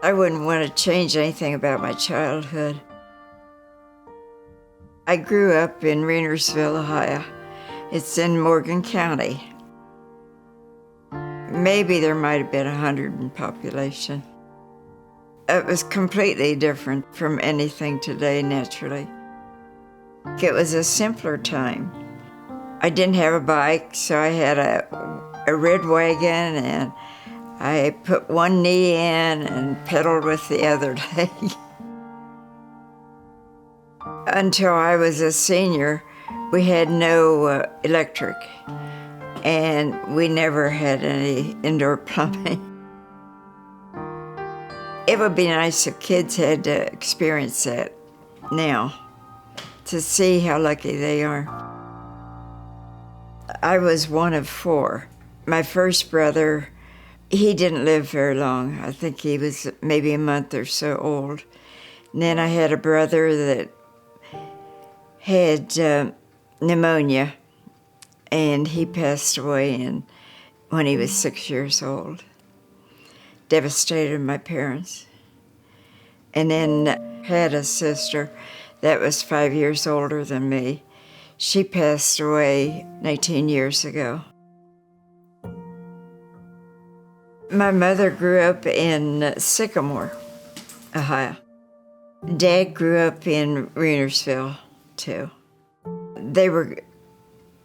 I wouldn't want to change anything about my childhood. I grew up in Reinersville, Ohio. It's in Morgan County. Maybe there might have been 100 in population. It was completely different from anything today, naturally. It was a simpler time. I didn't have a bike, so I had a red wagon, and I put one knee in and pedaled with the other leg. Until I was a senior, we had no electric, and we never had any indoor plumbing. It would be nice if kids had to experience that now, to see how lucky they are. I was one of 4. My first brother, he didn't live very long. I think he was maybe a month or so old. And then I had a brother that had pneumonia, and he passed away when he was 6 years old. Devastated my parents. And then had a sister that was 5 years older than me. She passed away 19 years ago. My mother grew up in Sycamore, Ohio. Dad grew up in Reinersville, too. They were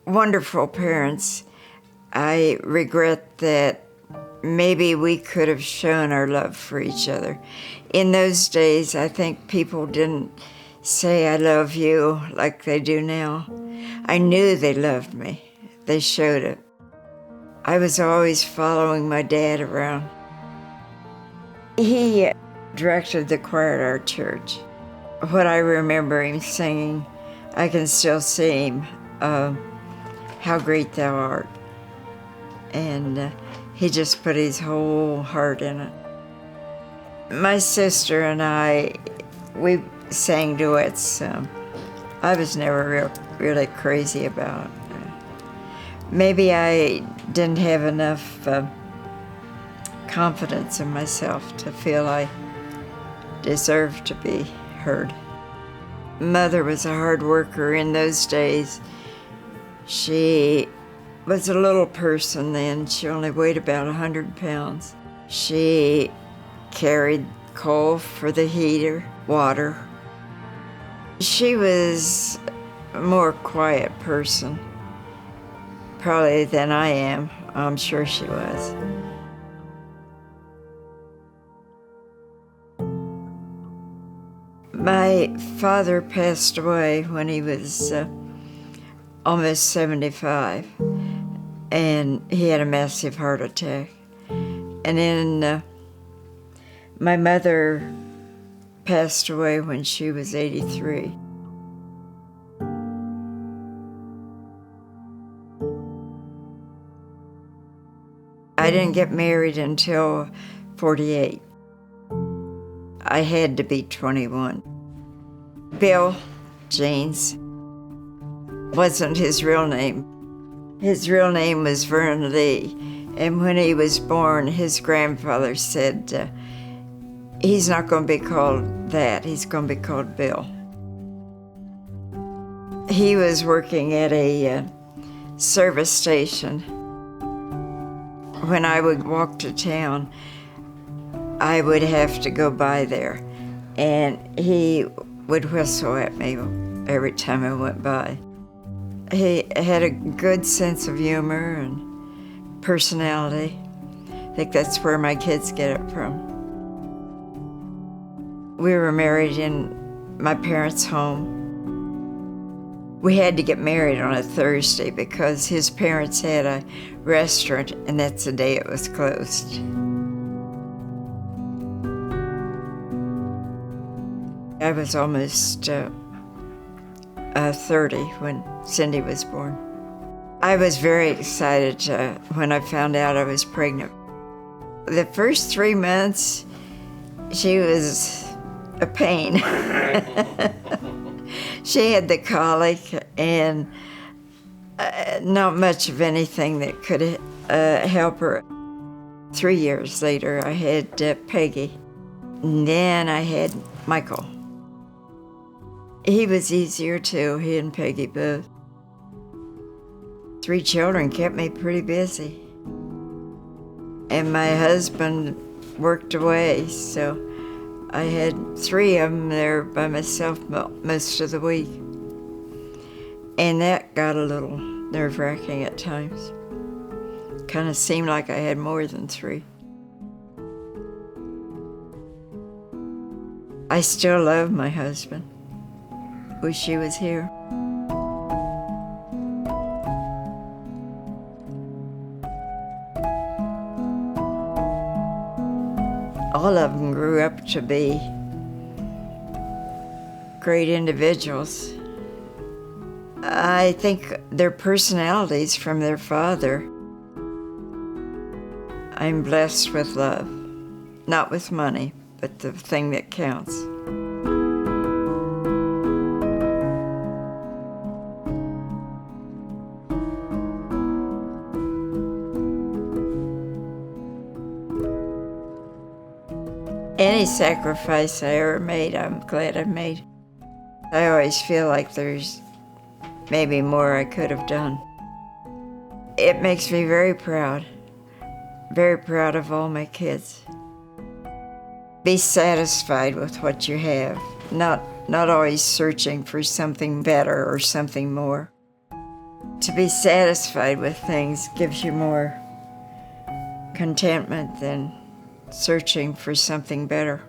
wonderful parents. I regret that maybe we could have shown our love for each other. In those days, I think people didn't say I love you like they do now. I knew they loved me. They showed it. I was always following my dad around. He directed the choir at our church. What I remember him singing, I can still see him, How Great Thou Art. And he just put his whole heart in it. My sister and I, we sang duets. I was never really crazy about it. Maybe I didn't have enough confidence in myself to feel I deserved to be heard. Mother was a hard worker in those days. She was a little person then. She only weighed about 100 pounds. She carried coal for the heater, water. She was a more quiet person, probably than I am. I'm sure she was. My father passed away when he was almost 75, and he had a massive heart attack. And then my mother passed away when she was 83. I didn't get married until 48. I had to be 21. Bill Jaynes wasn't his real name. His real name was Vernon Lee, and when he was born, his grandfather said, he's not going to be called that, he's going to be called Bill. He was working at a service station. When I would walk to town, I would have to go by there, and he would whistle at me every time I went by. He had a good sense of humor and personality. I think that's where my kids get it from. We were married in my parents' home. We had to get married on a Thursday because his parents had a restaurant, and that's the day it was closed. I was almost 30 when Cindy was born. I was very excited when I found out I was pregnant. The first 3 months, she was a pain. She had the colic and not much of anything that could help her. 3 years later, I had Peggy. And then I had Michael. He was easier too, he and Peggy both. 3 children kept me pretty busy. And my husband worked away, so I had 3 of them there by myself most of the week. And that got a little nerve-wracking at times. Kind of seemed like I had more than 3. I still love my husband. Wish he was here. All of them grew up to be great individuals. I think their personalities from their father. I'm blessed with love, not with money, but the thing that counts. Any sacrifice I ever made, I'm glad I made. I always feel like there's maybe more I could have done. It makes me very proud of all my kids. Be satisfied with what you have, not always searching for something better or something more. To be satisfied with things gives you more contentment than searching for something better.